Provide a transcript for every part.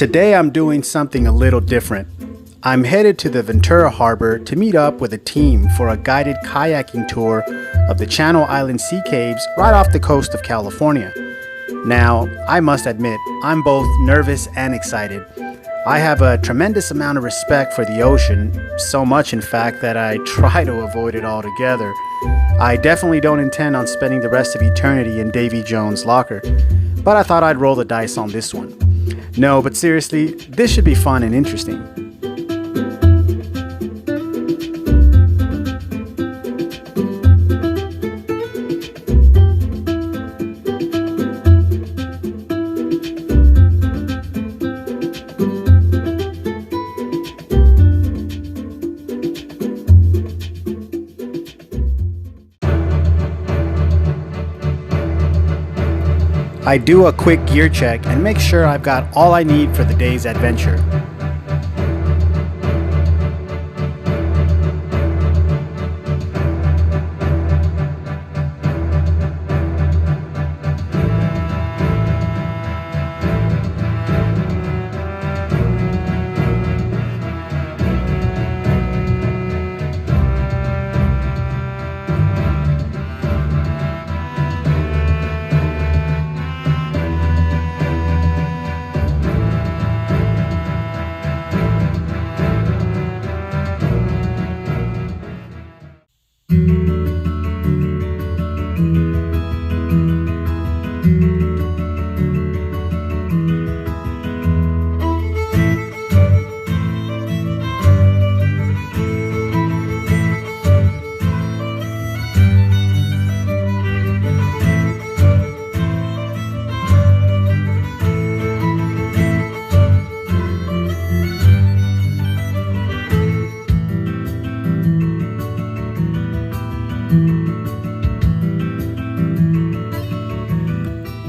Today I'm doing something a little different. I'm headed to the Ventura Harbor to meet up with a team for a guided kayaking tour of the Channel Island Sea Caves right off the coast of California. Now, I must admit, I'm both nervous and excited. I have a tremendous amount of respect for the ocean, so much in fact that I try to avoid it altogether. I definitely don't intend on spending the rest of eternity in Davy Jones' locker, but I thought I'd roll the dice on this one. No, but seriously, this should be fun and interesting. I do a quick gear check and make sure I've got all I need for the day's adventure.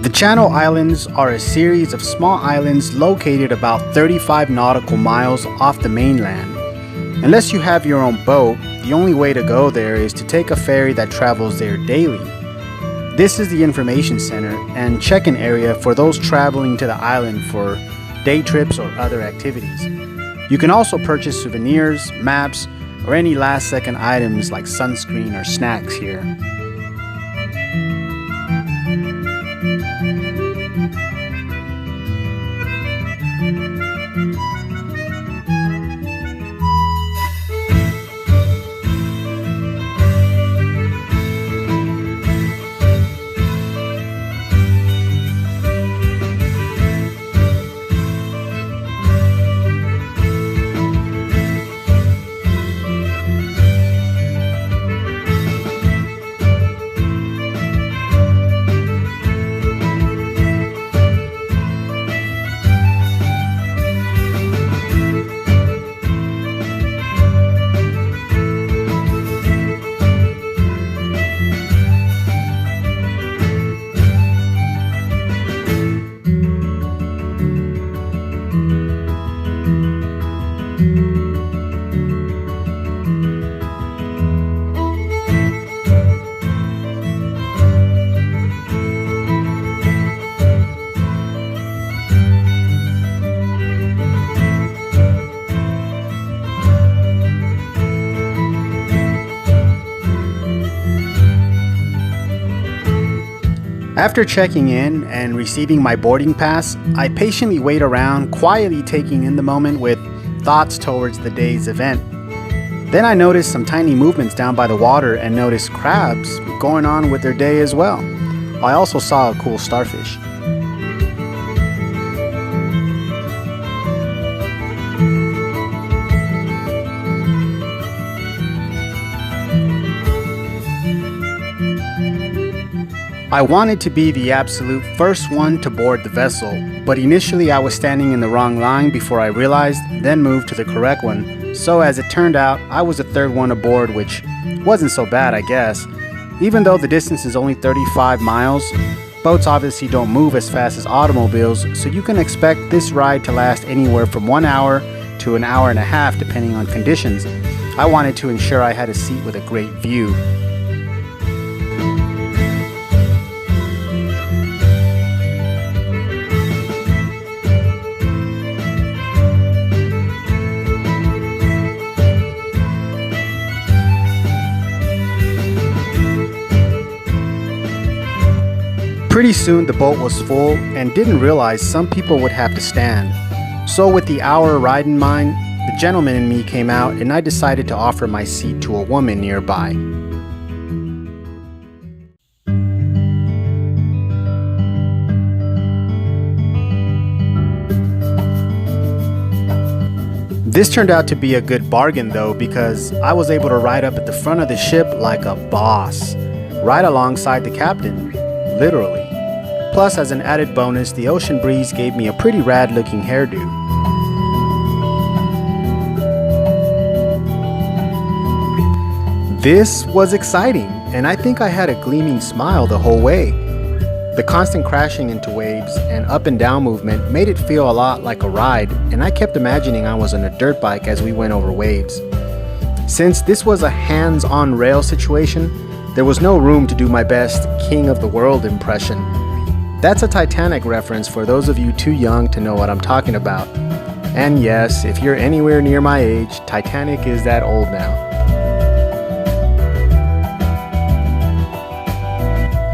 The Channel Islands are a series of small islands located about 35 nautical miles off the mainland. Unless you have your own boat, the only way to go there is to take a ferry that travels there daily. This is the information center and check-in area for those traveling to the island for day trips or other activities. You can also purchase souvenirs, maps, or any last-second items like sunscreen or snacks here. After checking in and receiving my boarding pass, I patiently wait around, quietly taking in the moment with thoughts towards the day's event. Then I notice some tiny movements down by the water and notice crabs going on with their day as well. I also saw a cool starfish. I wanted to be the absolute first one to board the vessel, but initially I was standing in the wrong line before I realized, then moved to the correct one. So as it turned out, I was the third one aboard, which wasn't so bad, I guess. Even though the distance is only 35 miles, boats obviously don't move as fast as automobiles, so you can expect this ride to last anywhere from 1 hour to an hour and a half depending on conditions. I wanted to ensure I had a seat with a great view. Pretty soon the boat was full and didn't realize some people would have to stand. So with the hour ride in mind, the gentleman in me came out and I decided to offer my seat to a woman nearby. This turned out to be a good bargain though, because I was able to ride up at the front of the ship like a boss, right alongside the captain, literally. Plus, as an added bonus, the ocean breeze gave me a pretty rad looking hairdo. This was exciting, and I think I had a gleaming smile the whole way. The constant crashing into waves and up and down movement made it feel a lot like a ride, and I kept imagining I was on a dirt bike as we went over waves. Since this was a hands-on rail situation, there was no room to do my best King of the World impression. That's a Titanic reference for those of you too young to know what I'm talking about. And yes, if you're anywhere near my age, Titanic is that old now.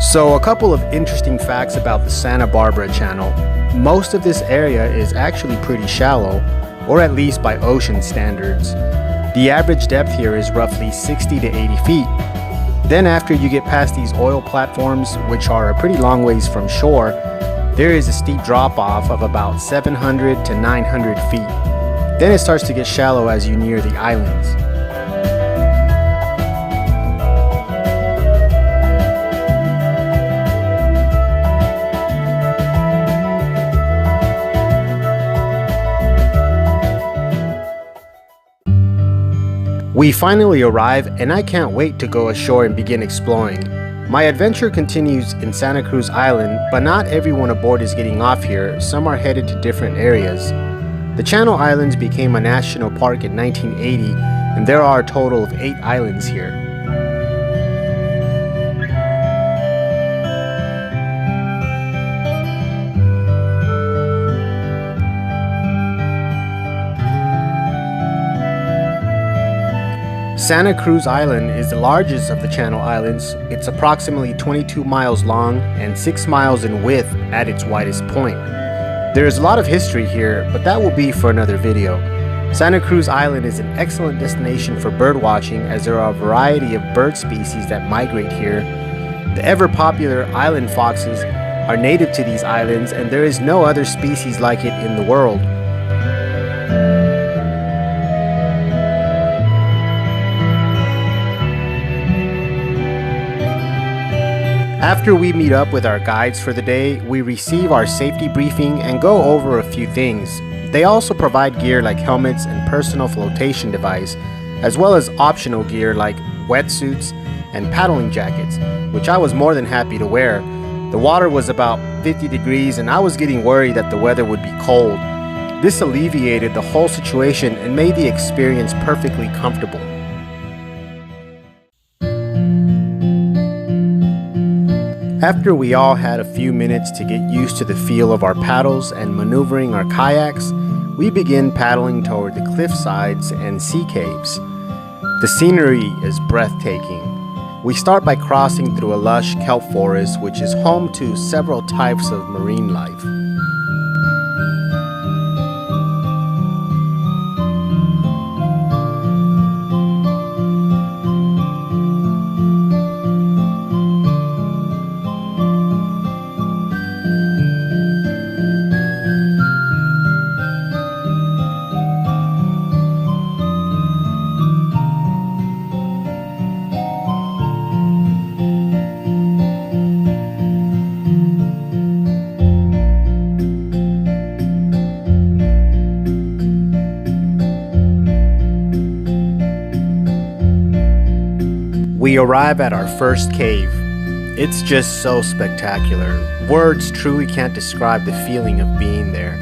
So a couple of interesting facts about the Santa Barbara Channel. Most of this area is actually pretty shallow, or at least by ocean standards. The average depth here is roughly 60 to 80 feet. Then after you get past these oil platforms, which are a pretty long ways from shore, there is a steep drop off of about 700 to 900 feet. Then it starts to get shallow as you near the islands. We finally arrive, and I can't wait to go ashore and begin exploring. My adventure continues in Santa Cruz Island, but not everyone aboard is getting off here. Some are headed to different areas. The Channel Islands became a national park in 1980, and there are a total of 8 islands here. Santa Cruz Island is the largest of the Channel Islands. It's approximately 22 miles long and 6 miles in width at its widest point. There is a lot of history here, but that will be for another video. Santa Cruz Island is an excellent destination for bird watching, as there are a variety of bird species that migrate here. The ever-popular island foxes are native to these islands, and there is no other species like it in the world. After we meet up with our guides for the day, we receive our safety briefing and go over a few things. They also provide gear like helmets and personal flotation device, as well as optional gear like wetsuits and paddling jackets, which I was more than happy to wear. The water was about 50 degrees and I was getting worried that the weather would be cold. This alleviated the whole situation and made the experience perfectly comfortable. After we all had a few minutes to get used to the feel of our paddles and maneuvering our kayaks, we begin paddling toward the cliff sides and sea caves. The scenery is breathtaking. We start by crossing through a lush kelp forest, which is home to several types of marine life. We arrive at our first cave. It's just so spectacular. Words truly can't describe the feeling of being there.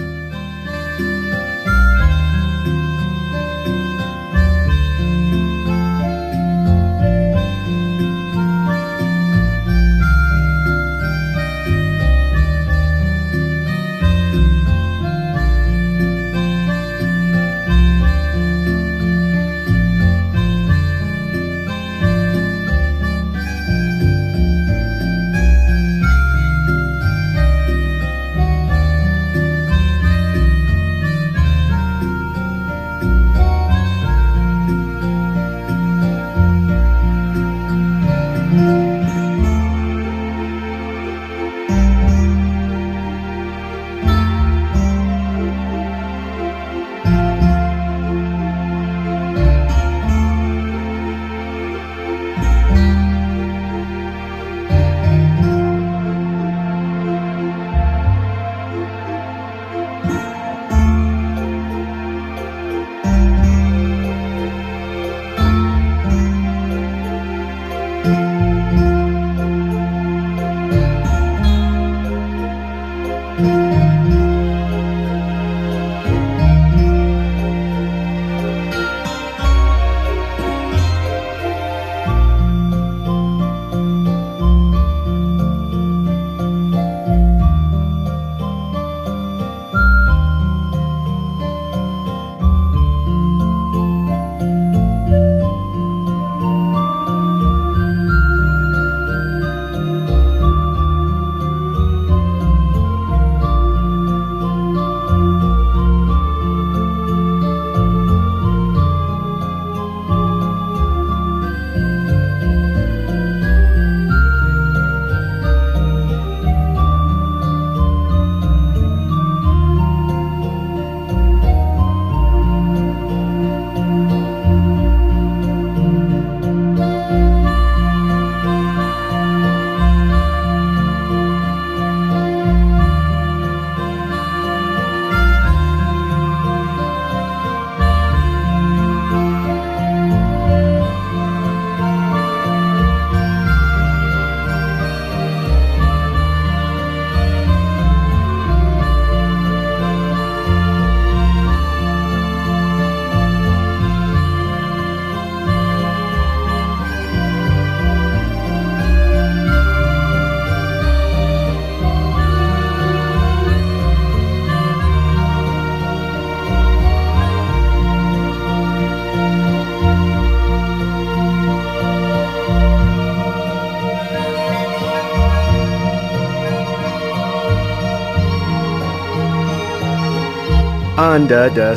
Under the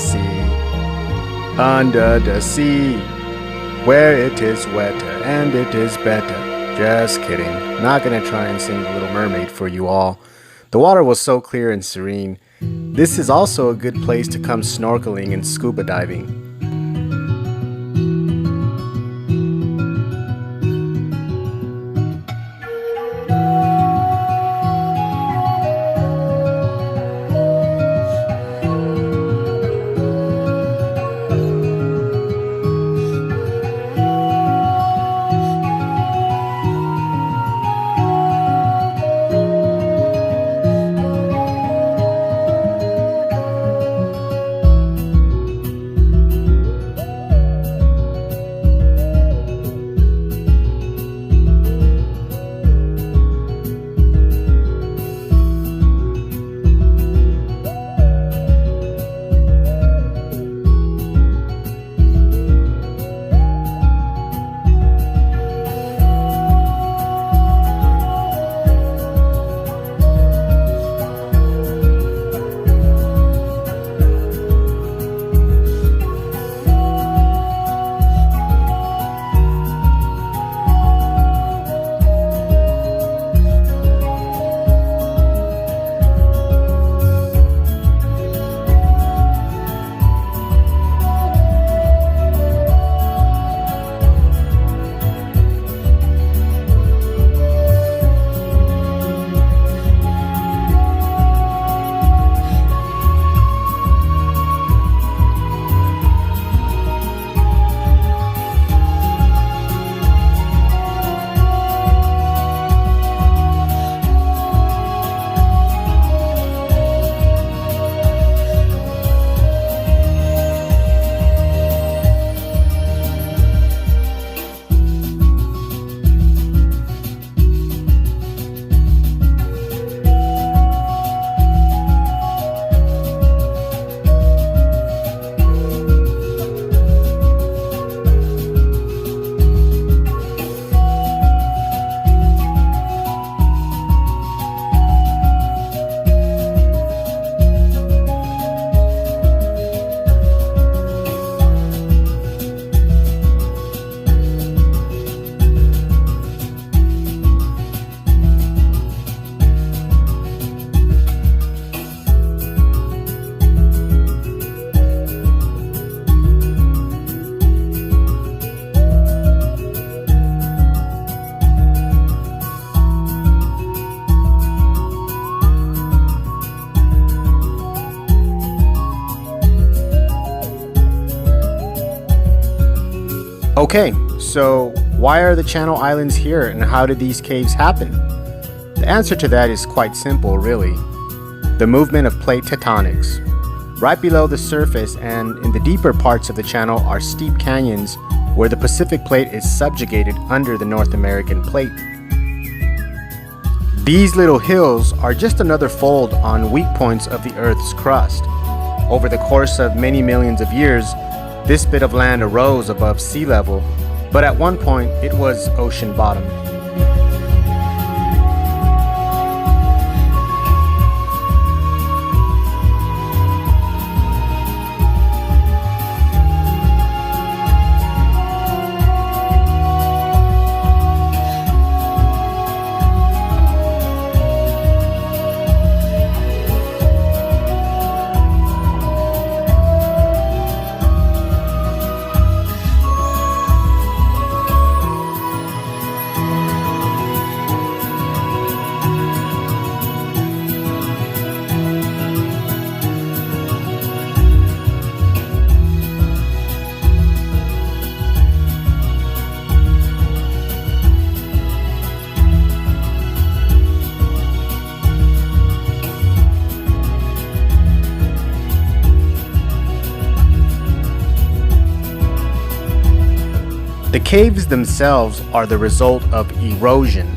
sea, where it is wetter and it is better. Just kidding. Not gonna try and sing The Little Mermaid for you all. The water was so clear and serene. This is also a good place to come snorkeling and scuba diving. Okay, so why are the Channel Islands here and how did these caves happen? The answer to that is quite simple, really. The movement of plate tectonics. Right below the surface and in the deeper parts of the channel are steep canyons where the Pacific plate is subjugated under the North American plate. These little hills are just another fold on weak points of the Earth's crust. Over the course of many millions of years, this bit of land arose above sea level, but at one point it was ocean bottom. The caves themselves are the result of erosion.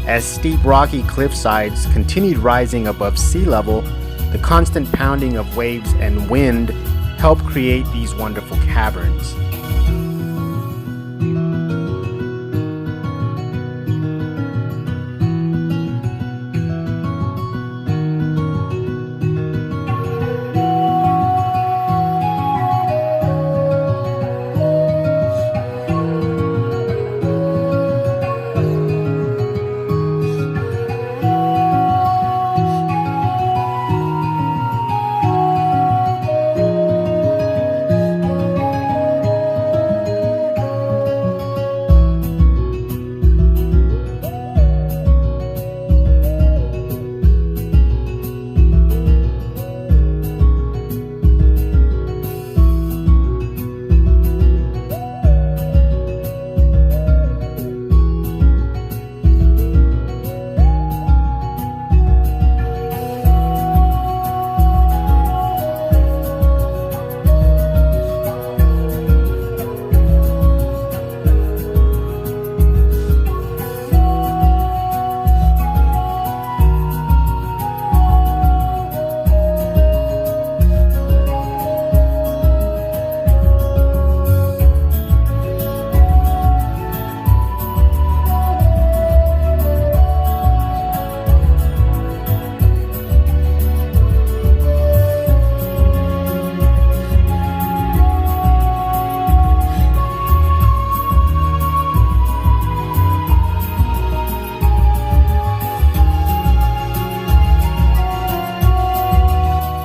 As steep rocky cliffsides continued rising above sea level, the constant pounding of waves and wind helped create these wonderful caverns.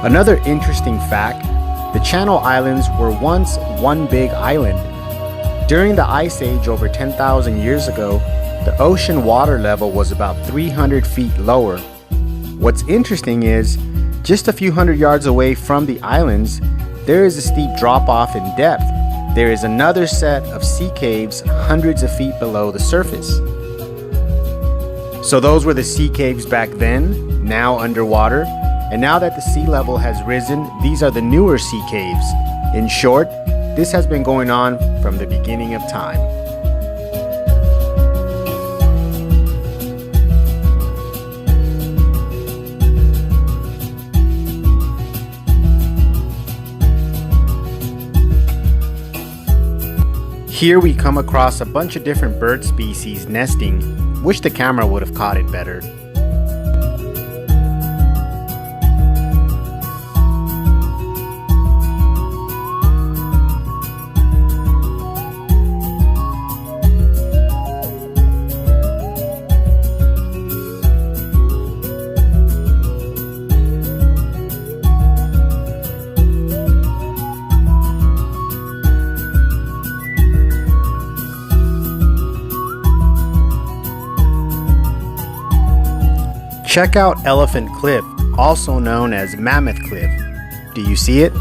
Another interesting fact, the Channel Islands were once one big island. During the Ice Age over 10,000 years ago, the ocean water level was about 300 feet lower. What's interesting is, just a few hundred yards away from the islands, there is a steep drop-off in depth. There is another set of sea caves hundreds of feet below the surface. So those were the sea caves back then, now underwater, and now that the sea level has risen, these are the newer sea caves. In short, this has been going on from the beginning of time. Here we come across a bunch of different bird species nesting. Wish the camera would have caught it better. Check out Elephant Cliff, also known as Mammoth Cliff. Do you see it?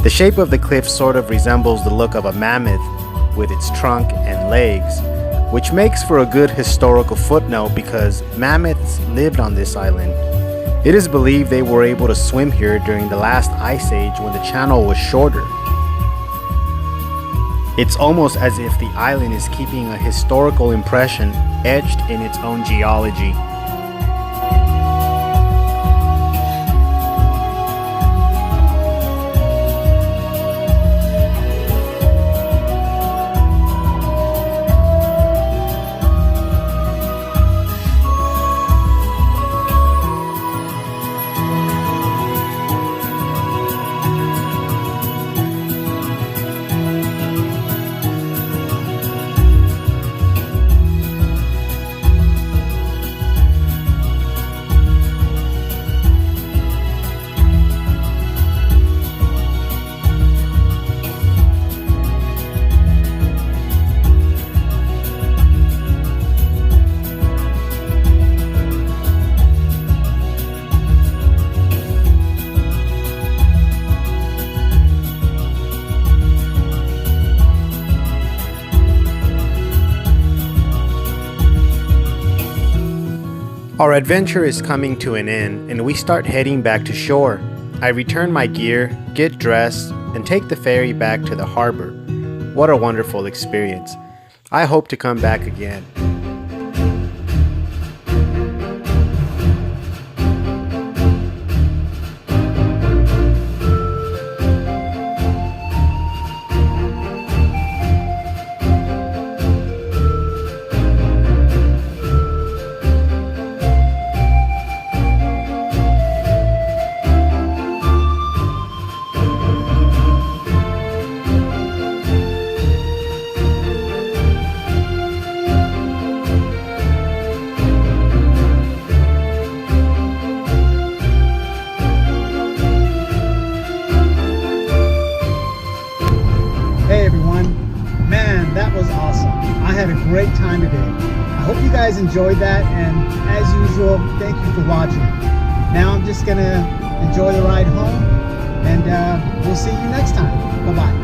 The shape of the cliff sort of resembles the look of a mammoth with its trunk and legs, which makes for a good historical footnote because mammoths lived on this island. It is believed they were able to swim here during the last ice age when the channel was shorter. It's almost as if the island is keeping a historical impression etched in its own geology. Our adventure is coming to an end and we start heading back to shore. I return my gear, get dressed, and take the ferry back to the harbor. What a wonderful experience. I hope to come back again. Had a great time today. I hope you guys enjoyed that, and as usual, thank you for watching. Now I'm just gonna enjoy the ride home, and we'll see you next time. Bye-bye.